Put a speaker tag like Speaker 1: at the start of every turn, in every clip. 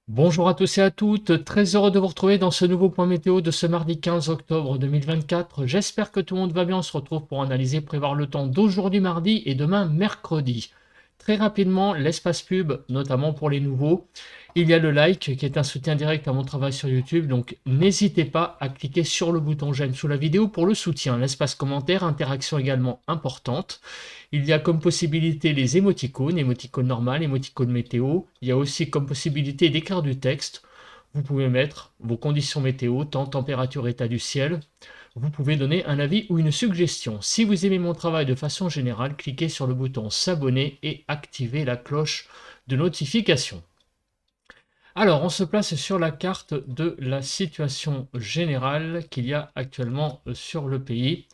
Speaker 1: Bonjour à tous et à toutes, très heureux de vous retrouver dans ce nouveau point météo de ce mardi 15 octobre 2024. J'espère que tout le monde va bien, on se retrouve pour analyser, prévoir le temps d'aujourd'hui mardi et demain mercredi. Très rapidement, l'espace pub, notamment pour les nouveaux. Il y a le like qui est un soutien direct à mon travail sur YouTube, donc n'hésitez pas à cliquer sur le bouton j'aime sous la vidéo pour le soutien. L'espace commentaire, interaction également importante. Il y a comme possibilité les émoticônes normales, émoticônes météo. Il y a aussi comme possibilité d'écrire du texte. Vous pouvez mettre vos conditions météo, temps, température, état du ciel. Vous pouvez donner un avis ou une suggestion. Si vous aimez mon travail de façon générale, cliquez sur le bouton s'abonner et activez la cloche de notification. Alors, on se place sur la carte de la situation générale qu'il y a actuellement sur le pays.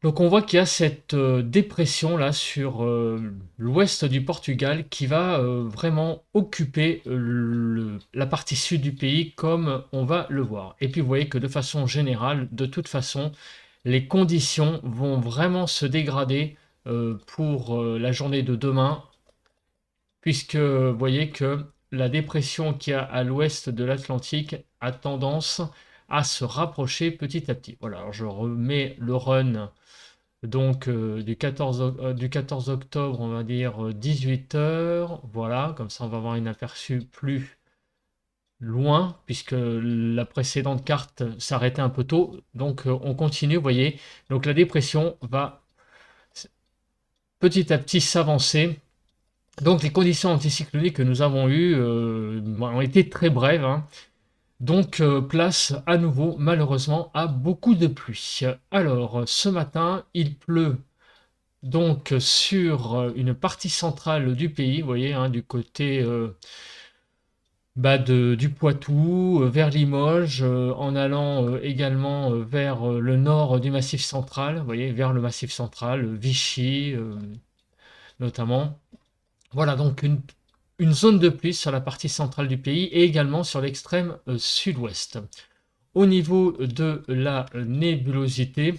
Speaker 1: Donc on voit qu'il y a cette dépression là sur l'ouest du Portugal qui va vraiment occuper la partie sud du pays comme on va le voir. Et puis vous voyez que de façon générale, de toute façon, les conditions vont vraiment se dégrader pour la journée de demain, puisque vous voyez que la dépression qu'il y a à l'ouest de l'Atlantique a tendance à se rapprocher petit à petit. Voilà, alors je remets le run donc du 14 octobre, on va dire 18 heures. Voilà, comme ça on va avoir un aperçu plus loin, puisque la précédente carte s'arrêtait un peu tôt. Donc on continue, vous voyez. Donc la dépression va petit à petit s'avancer. Donc les conditions anticycloniques que nous avons eues ont été très brèves, hein. Donc, place à nouveau, malheureusement, à beaucoup de pluie. Alors, ce matin, il pleut donc sur une partie centrale du pays, vous voyez, hein, du côté du Poitou, vers Limoges, en allant également vers le nord du Massif central, vous voyez, vers le Massif central, Vichy notamment. Voilà donc une zone de pluie sur la partie centrale du pays et également sur l'extrême sud-ouest. Au niveau de la nébulosité,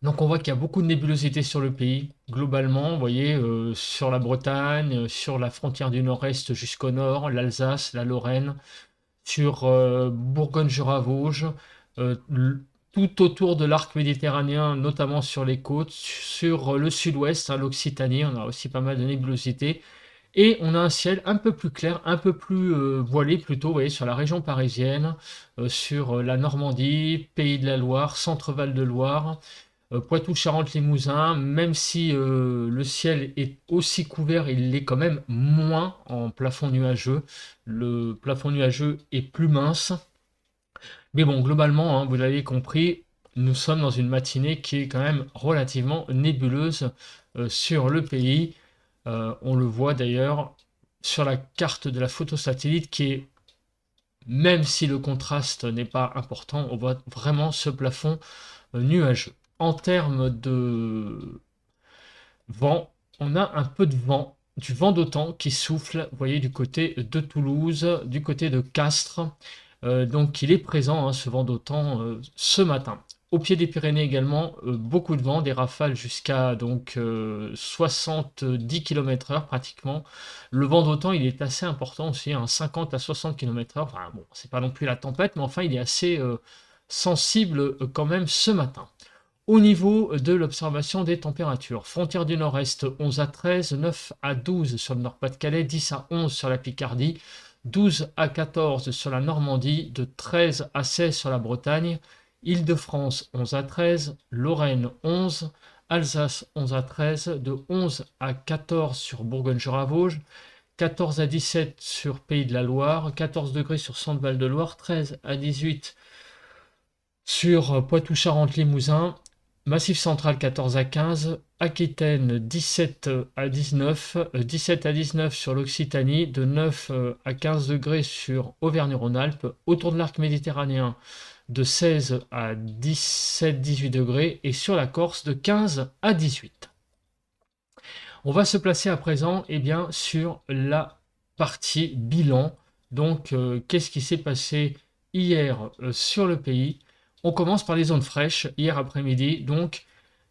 Speaker 1: donc on voit qu'il y a beaucoup de nébulosité sur le pays, globalement, vous voyez, sur la Bretagne, sur la frontière du nord-est jusqu'au nord, l'Alsace, la Lorraine, sur Bourgogne-Jura-Vosges, euh, tout autour de l'arc méditerranéen, notamment sur les côtes, sur le sud-ouest, hein, l'Occitanie, on a aussi pas mal de nébulosité. Et on a un ciel un peu plus clair, un peu plus voilé plutôt, vous voyez, sur la région parisienne, sur la Normandie, Pays de la Loire, Centre-Val de Loire, Poitou-Charentes-Limousin, même si le ciel est aussi couvert, il l'est quand même moins en plafond nuageux. Le plafond nuageux est plus mince. Mais bon, globalement, hein, vous l'avez compris, nous sommes dans une matinée qui est quand même relativement nébuleuse sur le pays. On le voit d'ailleurs sur la carte de la photo satellite qui est, même si le contraste n'est pas important, on voit vraiment ce plafond nuageux. En termes de vent, on a un peu de vent, du vent d'automne qui souffle, vous voyez, du côté de Toulouse, du côté de Castres. Donc il est présent, hein, ce vent d'automne, ce matin. Au pied des Pyrénées également, beaucoup de vent, des rafales jusqu'à donc 70 km/h pratiquement. Le vent d'automne, il est assez important aussi, hein, 50 à 60 km/h. Enfin bon, c'est pas non plus la tempête, mais enfin il est assez sensible quand même ce matin. Au niveau de l'observation des températures, frontière du nord-est 11 à 13, 9 à 12 sur le Nord-Pas-de-Calais, 10 à 11 sur la Picardie, 12 à 14 sur la Normandie, de 13 à 16 sur la Bretagne, Île-de-France 11 à 13, Lorraine 11, Alsace 11 à 13, de 11 à 14 sur Bourgogne-Jura-Vosges, 14 à 17 sur Pays de la Loire, 14 degrés sur Centre-Val de Loire, 13 à 18 sur Poitou-Charentes-Limousin, Massif central 14 à 15, Aquitaine 17 à 19, 17 à 19 sur l'Occitanie, de 9 à 15 degrés sur Auvergne-Rhône-Alpes, autour de l'arc méditerranéen de 16 à 17-18 degrés et sur la Corse de 15 à 18. On va se placer à présent bien, sur la partie bilan. Donc, qu'est-ce qui s'est passé hier sur le pays? On commence par les zones fraîches, hier après-midi. Donc,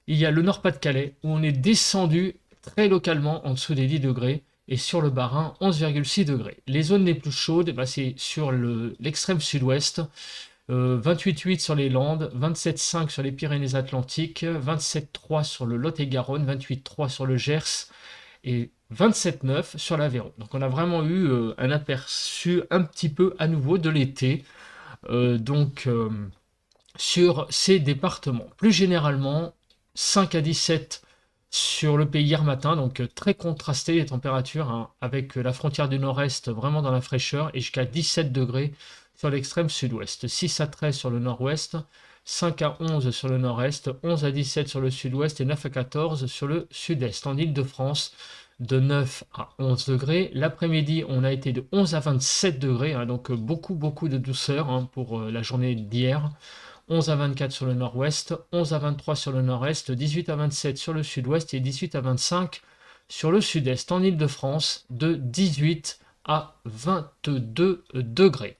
Speaker 1: il y a le Nord-Pas-de-Calais où on est descendu très localement en dessous des 10 degrés. et sur le Bas-Rhin 11,6 degrés. Les zones les plus chaudes, bah, c'est sur l'extrême sud-ouest, 28,8 sur les Landes, 27,5 sur les Pyrénées-Atlantiques, 27,3 sur le Lot-et-Garonne, 28,3 sur le Gers et 27,9 sur l'Aveyron. Donc on a vraiment eu un aperçu un petit peu à nouveau de l'été sur ces départements. Plus généralement, 5 à 17 sur le pays hier matin, donc très contrasté les températures, hein, avec la frontière du nord-est vraiment dans la fraîcheur et jusqu'à 17 degrés sur l'extrême sud-ouest, 6 à 13 sur le nord-ouest, 5 à 11 sur le nord-est, 11 à 17 sur le sud-ouest et 9 à 14 sur le sud-est. En Île-de-France, de 9 à 11 degrés. L'après-midi, on a été de 11 à 27 degrés, hein, donc beaucoup de douceur, hein, pour la journée d'hier. 11 à 24 sur le nord-ouest, 11 à 23 sur le nord-est, 18 à 27 sur le sud-ouest et 18 à 25 sur le sud-est. En Île-de-France, de 18 à 22 degrés.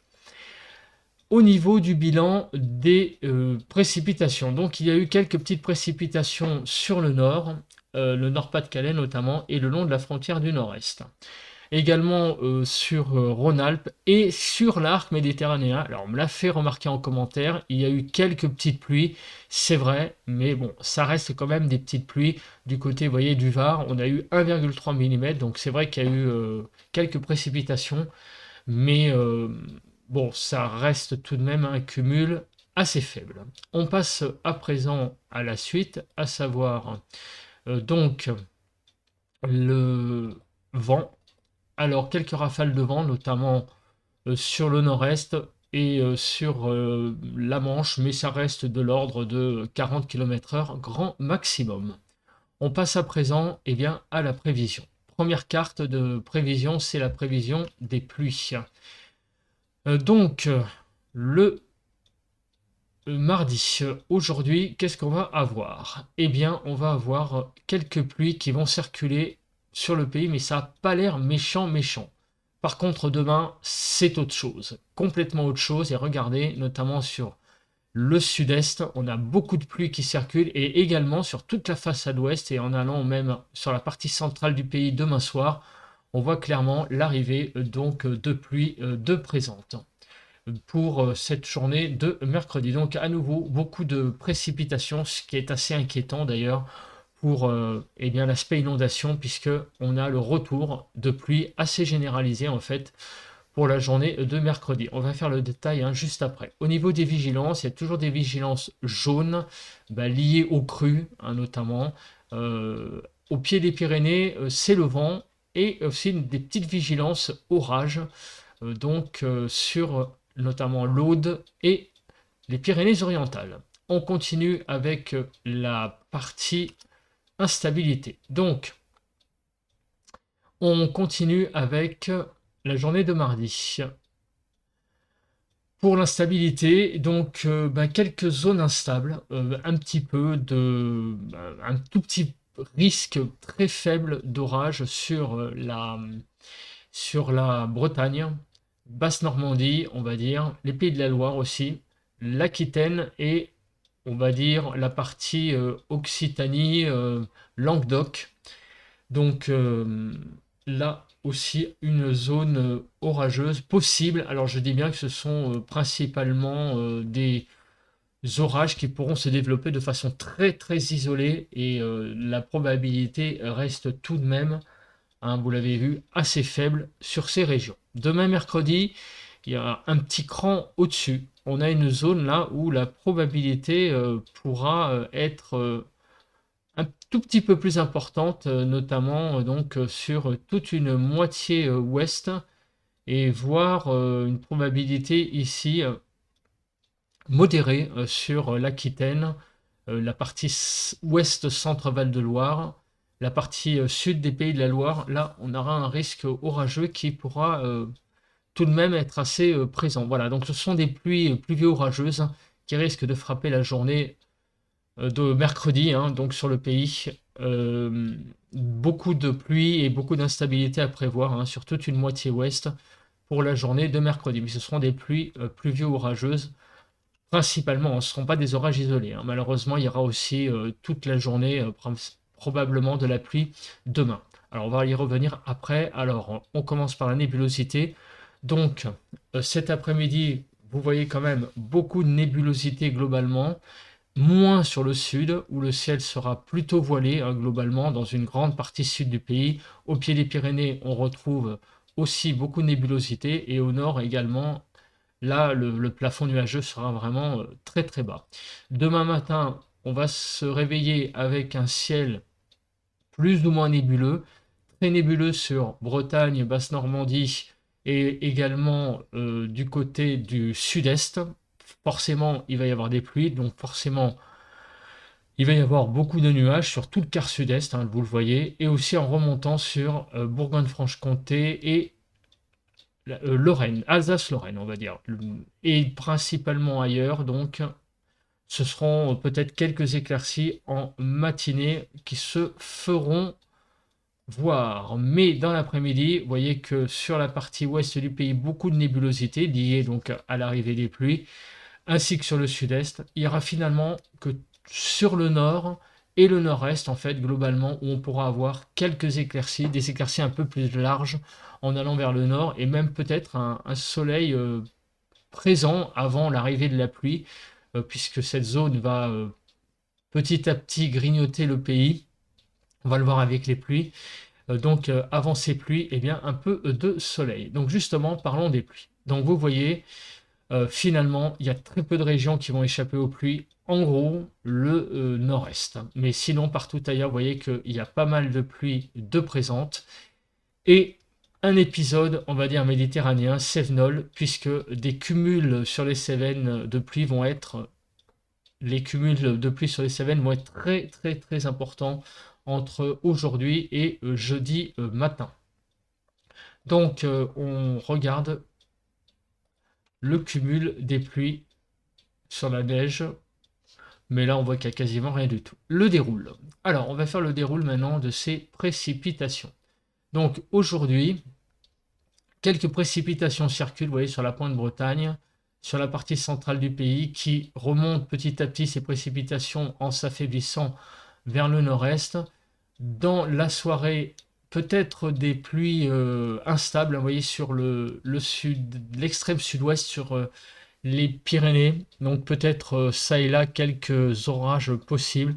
Speaker 1: Au niveau du bilan des précipitations, donc il y a eu quelques petites précipitations sur le Nord-Pas-de-Calais notamment, et le long de la frontière du nord-est. Également sur Rhône-Alpes et sur l'arc méditerranéen. Alors on me l'a fait remarquer en commentaire, il y a eu quelques petites pluies, c'est vrai, mais bon, ça reste quand même des petites pluies. Du côté, vous voyez, du Var, on a eu 1,3 mm, donc c'est vrai qu'il y a eu quelques précipitations, mais bon, ça reste tout de même un cumul assez faible. On passe à présent à la suite, à savoir donc le vent. Alors, quelques rafales de vent, notamment sur le nord-est et sur la Manche, mais ça reste de l'ordre de 40 km/h, grand maximum. On passe à présent à la prévision. Première carte de prévision, c'est la prévision des pluies. Donc, le mardi, aujourd'hui, qu'est-ce qu'on va avoir? Eh bien, on va avoir quelques pluies qui vont circuler sur le pays, mais ça n'a pas l'air méchant. Par contre, demain, c'est autre chose, complètement autre chose. Et regardez, notamment sur le sud-est, on a beaucoup de pluie qui circulent et également sur toute la façade ouest et en allant même sur la partie centrale du pays demain soir, on voit clairement l'arrivée donc de pluie de présente pour cette journée de mercredi. Donc à nouveau, beaucoup de précipitations, ce qui est assez inquiétant d'ailleurs pour l'aspect inondation, puisque on a le retour de pluie assez généralisé en fait pour la journée de mercredi. On va faire le détail juste après. Au niveau des vigilances, il y a toujours des vigilances jaunes liées aux crues, notamment. Au pied des Pyrénées, c'est le vent et aussi des petites vigilances orages, sur notamment l'Aude et les Pyrénées-Orientales. On continue avec la partie instabilité. Donc, on continue avec la journée de mardi. Pour l'instabilité, donc quelques zones instables, un tout petit risque très faible d'orage sur la Bretagne, Basse-Normandie, on va dire, les Pays de la Loire aussi, l'Aquitaine et on va dire la partie Occitanie, Languedoc. Donc là aussi une zone orageuse possible. Alors je dis bien que ce sont principalement des orages qui pourront se développer de façon très isolée et la probabilité reste tout de même, vous l'avez vu, assez faible sur ces régions. Demain mercredi, il y a un petit cran au-dessus. On a une zone là où la probabilité pourra être un tout petit peu plus importante, notamment sur toute une moitié ouest, et voire une probabilité ici modérée sur l'Aquitaine, la partie ouest centre Val-de-Loire, la partie sud des Pays de la Loire. Là, on aura un risque orageux qui pourra tout de même être assez présent. Voilà, donc ce sont des pluies orageuses qui risquent de frapper la journée de mercredi, donc sur le pays. Beaucoup de pluie et beaucoup d'instabilité à prévoir sur toute une moitié ouest pour la journée de mercredi. Mais ce seront des pluies pluvio-orageuses principalement. Ce ne seront pas des orages isolés. Malheureusement, il y aura aussi toute la journée probablement de la pluie demain. Alors, on va y revenir après. Alors, on commence par la nébulosité. Donc, cet après-midi, vous voyez quand même beaucoup de nébulosité globalement, moins sur le sud, où le ciel sera plutôt voilé, hein, globalement, dans une grande partie sud du pays. Au pied des Pyrénées, on retrouve aussi beaucoup de nébulosité, et au nord également, là, le plafond nuageux sera vraiment très très bas. Demain matin, on va se réveiller avec un ciel plus ou moins nébuleux, très nébuleux sur Bretagne, Basse-Normandie et également du côté du sud-est. Forcément, il va y avoir des pluies, donc forcément, il va y avoir beaucoup de nuages sur tout le quart sud-est, hein, vous le voyez, et aussi en remontant sur Bourgogne-Franche-Comté et Lorraine, Alsace-Lorraine, on va dire, et principalement ailleurs, donc ce seront peut-être quelques éclaircies en matinée qui se feront voir. Mais dans l'après-midi, vous voyez que sur la partie ouest du pays, beaucoup de nébulosité liée donc à l'arrivée des pluies, ainsi que sur le sud-est. Il y aura finalement que sur le nord et le nord-est, en fait, globalement, où on pourra avoir quelques éclaircies, des éclaircies un peu plus larges en allant vers le nord, et même peut-être un soleil présent avant l'arrivée de la pluie, puisque cette zone va petit à petit grignoter le pays. On va le voir avec les pluies. Donc avant ces pluies, eh bien, un peu de soleil. Donc justement, parlons des pluies. Donc vous voyez, finalement, il y a très peu de régions qui vont échapper aux pluies. En gros, le nord-est. Mais sinon, partout ailleurs, vous voyez qu'il y a pas mal de pluies de présentes. Et un épisode, on va dire, méditerranéen, cévenol, puisque des cumuls sur les Cévennes de pluie vont être les cumuls de pluie sur les Cévennes vont être très très très importants entre aujourd'hui et jeudi matin. Donc on regarde le cumul des pluies sur la neige, mais là on voit qu'il n'y a quasiment rien du tout. Le déroule. Alors on va faire le déroule maintenant de ces précipitations. Donc aujourd'hui, quelques précipitations circulent, vous voyez, sur la pointe Bretagne, sur la partie centrale du pays, qui remontent petit à petit ces précipitations en s'affaiblissant vers le nord-est. Dans la soirée, peut-être des pluies instables, vous voyez, sur le sud, l'extrême sud-ouest, sur les Pyrénées. Donc peut-être ça et là quelques orages possibles.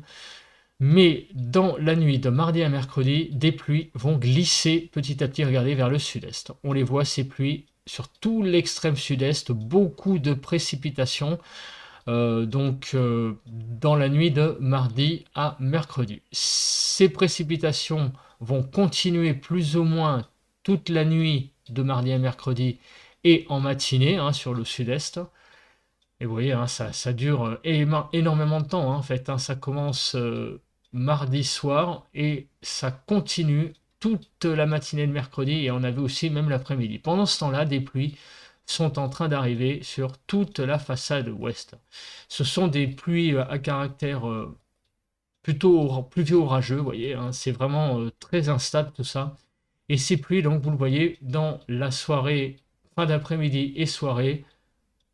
Speaker 1: Mais dans la nuit de mardi à mercredi, des pluies vont glisser petit à petit, regardez, vers le sud-est. On les voit, ces pluies, sur tout l'extrême sud-est, beaucoup de précipitations. Dans la nuit de mardi à mercredi. Ces précipitations vont continuer plus ou moins toute la nuit de mardi à mercredi et en matinée, hein, sur le sud-est. Et vous voyez, hein, ça dure énormément de temps, hein, en fait, hein. Ça commence mardi soir et ça continue toute la matinée de mercredi, et on a vu aussi même l'après-midi. Pendant ce temps-là, des pluies sont en train d'arriver sur toute la façade ouest. Ce sont des pluies à caractère plutôt pluvieux orageux, vous voyez, hein, c'est vraiment très instable tout ça. Et ces pluies, donc vous le voyez, dans la soirée, fin d'après-midi et soirée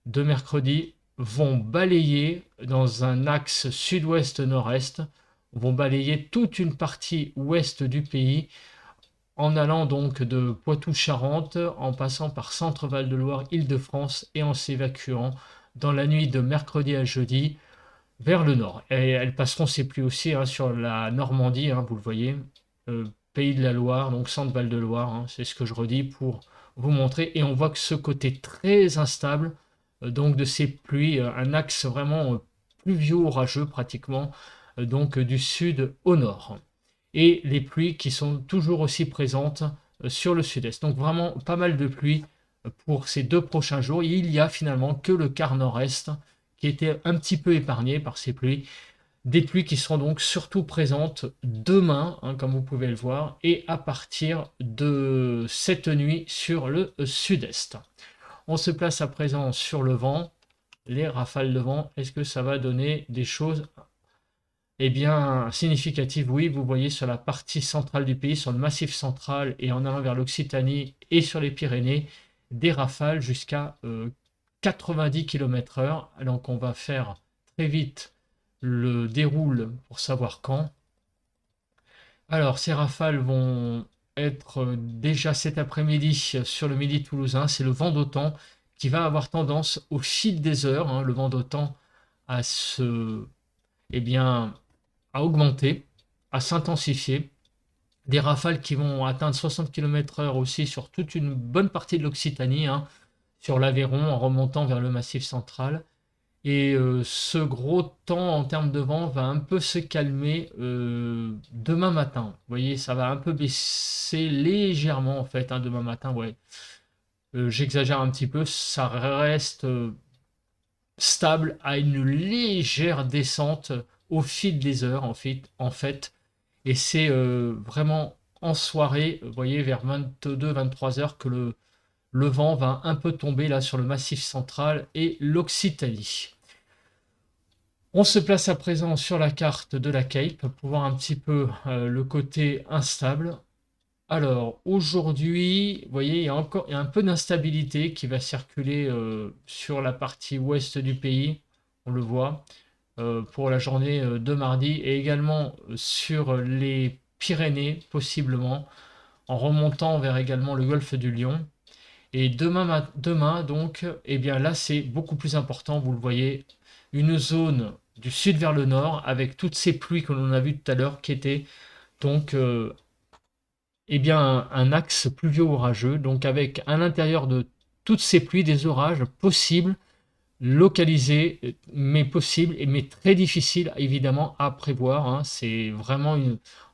Speaker 1: de mercredi, vont balayer dans un axe sud-ouest-nord-est, vont balayer toute une partie ouest du pays, en allant donc de Poitou-Charentes, en passant par Centre-Val-de-Loire, Île-de-France, et en s'évacuant dans la nuit de mercredi à jeudi vers le nord. Et elles passeront ces pluies aussi, hein, sur la Normandie, hein, vous le voyez, Pays de la Loire, donc Centre-Val-de-Loire, hein, c'est ce que je redis pour vous montrer. Et on voit que ce côté très instable, donc de ces pluies, un axe vraiment pluvio-orageux pratiquement, donc du sud au nord. Et les pluies qui sont toujours aussi présentes sur le sud-est. Donc vraiment pas mal de pluie pour ces 2 prochains jours. Et il y a finalement que le quart nord-est qui était un petit peu épargné par ces pluies. Des pluies qui seront donc surtout présentes demain, hein, comme vous pouvez le voir, et à partir de cette nuit sur le sud-est. On se place à présent sur le vent, les rafales de vent. Est-ce que ça va donner des choses eh bien significatives? Oui, vous voyez sur la partie centrale du pays, sur le massif central et en allant vers l'Occitanie et sur les Pyrénées, des rafales jusqu'à 90 km/h. Donc on va faire très vite le déroule pour savoir quand. Alors ces rafales vont être déjà cet après-midi sur le midi toulousain, c'est le vent d'automne qui va avoir tendance au fil des heures, hein, le vent d'automne à se, eh bien, à augmenter, à s'intensifier. Des rafales qui vont atteindre 60 km/h aussi sur toute une bonne partie de l'Occitanie, hein, sur l'Aveyron en remontant vers le Massif central. Et ce gros temps en termes de vent va un peu se calmer demain matin. Vous voyez, ça va un peu baisser légèrement en fait, hein, demain matin. Ouais. J'exagère un petit peu, ça reste stable à une légère descente au fil des heures en fait. Et c'est vraiment en soirée, vous voyez, vers 22-23 heures que le vent va un peu tomber là sur le Massif central et l'Occitanie. On se place à présent sur la carte de la Cape pour voir un petit peu le côté instable. Alors aujourd'hui, vous voyez, il y a un peu d'instabilité qui va circuler sur la partie ouest du pays, on le voit, pour la journée de mardi, et également sur les Pyrénées, possiblement, en remontant vers également le golfe du Lion. Et demain donc, eh bien là, c'est beaucoup plus important, vous le voyez, une zone du sud vers le nord, avec toutes ces pluies que l'on a vues tout à l'heure, qui étaient donc eh bien, un axe pluvio-orageux, donc avec à l'intérieur de toutes ces pluies des orages possibles, localisés, mais possibles, mais très difficiles évidemment à prévoir, hein. C'est vraiment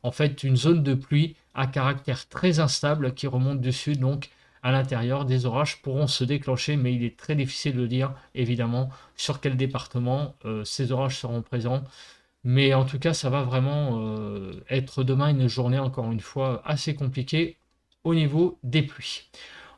Speaker 1: en fait une zone de pluie à caractère très instable qui remonte du sud, donc à l'intérieur des orages pourront se déclencher, mais il est très difficile de dire évidemment sur quel département ces orages seront présents. Mais en tout cas, ça va vraiment être demain une journée, encore une fois, assez compliquée au niveau des pluies.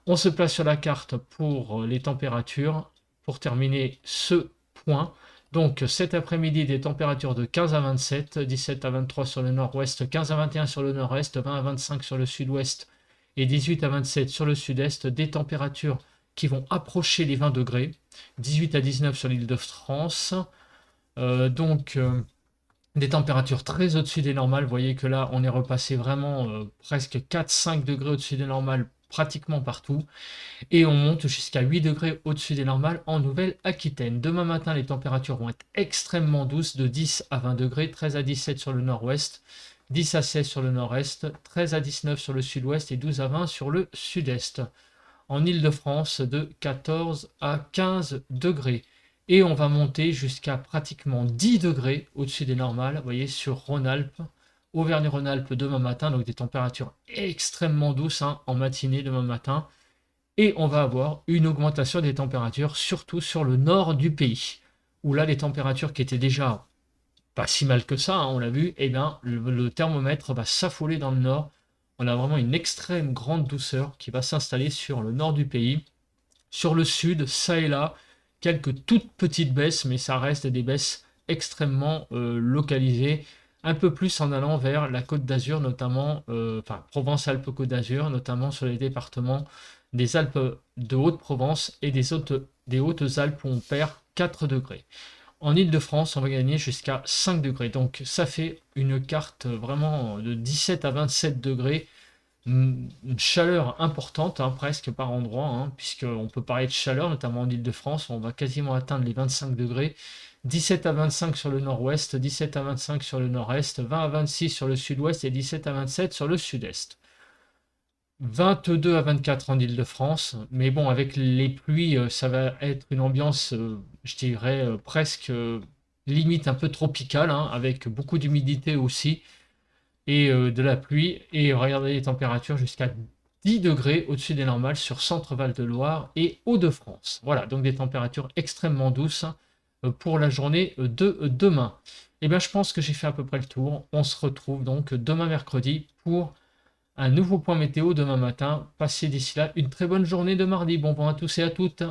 Speaker 1: On se place sur la carte pour les températures, pour terminer ce point. Donc cet après-midi, des températures de 15 à 27, 17 à 23 sur le nord-ouest, 15 à 21 sur le nord-est, 20 à 25 sur le sud-ouest et 18 à 27 sur le sud-est. Des températures qui vont approcher les 20 degrés, 18 à 19 sur l'île de France. Donc des températures très au-dessus des normales. Vous voyez que là, on est repassé vraiment presque 4-5 degrés au-dessus des normales pratiquement partout. Et on monte jusqu'à 8 degrés au-dessus des normales en Nouvelle-Aquitaine. Demain matin, les températures vont être extrêmement douces, de 10 à 20 degrés, 13 à 17 sur le nord-ouest, 10 à 16 sur le nord-est, 13 à 19 sur le sud-ouest et 12 à 20 sur le sud-est. En Île-de-France, de 14 à 15 degrés. Et on va monter jusqu'à pratiquement 10 degrés au-dessus des normales, vous voyez, sur Rhône-Alpes, Auvergne-Rhône-Alpes demain matin, donc des températures extrêmement douces, hein, en matinée demain matin. Et on va avoir une augmentation des températures, surtout sur le nord du pays, où là les températures qui étaient déjà pas si mal que ça, hein, on l'a vu, eh bien le thermomètre va s'affoler dans le nord. On a vraiment une extrême grande douceur qui va s'installer sur le nord du pays. Sur le sud, ça et là, quelques toutes petites baisses, mais ça reste des baisses extrêmement localisées, un peu plus en allant vers la Côte d'Azur, notamment, enfin Provence-Alpes-Côte d'Azur, notamment sur les départements des Alpes de Haute-Provence et des Hautes-Alpes où on perd 4 degrés. En Île-de-France, on va gagner jusqu'à 5 degrés. Donc ça fait une carte vraiment de 17 à 27 degrés, une chaleur importante, hein, presque par endroit, hein, puisqu'on peut parler de chaleur, notamment en Île-de-France, on va quasiment atteindre les 25 degrés. 17 à 25 sur le nord-ouest, 17 à 25 sur le nord-est, 20 à 26 sur le sud-ouest et 17 à 27 sur le sud-est. 22 à 24 en Île-de-France, mais bon, avec les pluies, ça va être une ambiance, je dirais, presque limite un peu tropicale, hein, avec beaucoup d'humidité aussi, et de la pluie. Et regardez les températures jusqu'à 10 degrés au-dessus des normales sur Centre-Val de Loire et Hauts-de-France. Voilà, donc des températures extrêmement douces pour la journée de demain. Et bien, je pense que j'ai fait à peu près le tour. On se retrouve donc demain mercredi pour un nouveau point météo demain matin. Passez d'ici là une très bonne journée de mardi. Bon vent à tous et à toutes.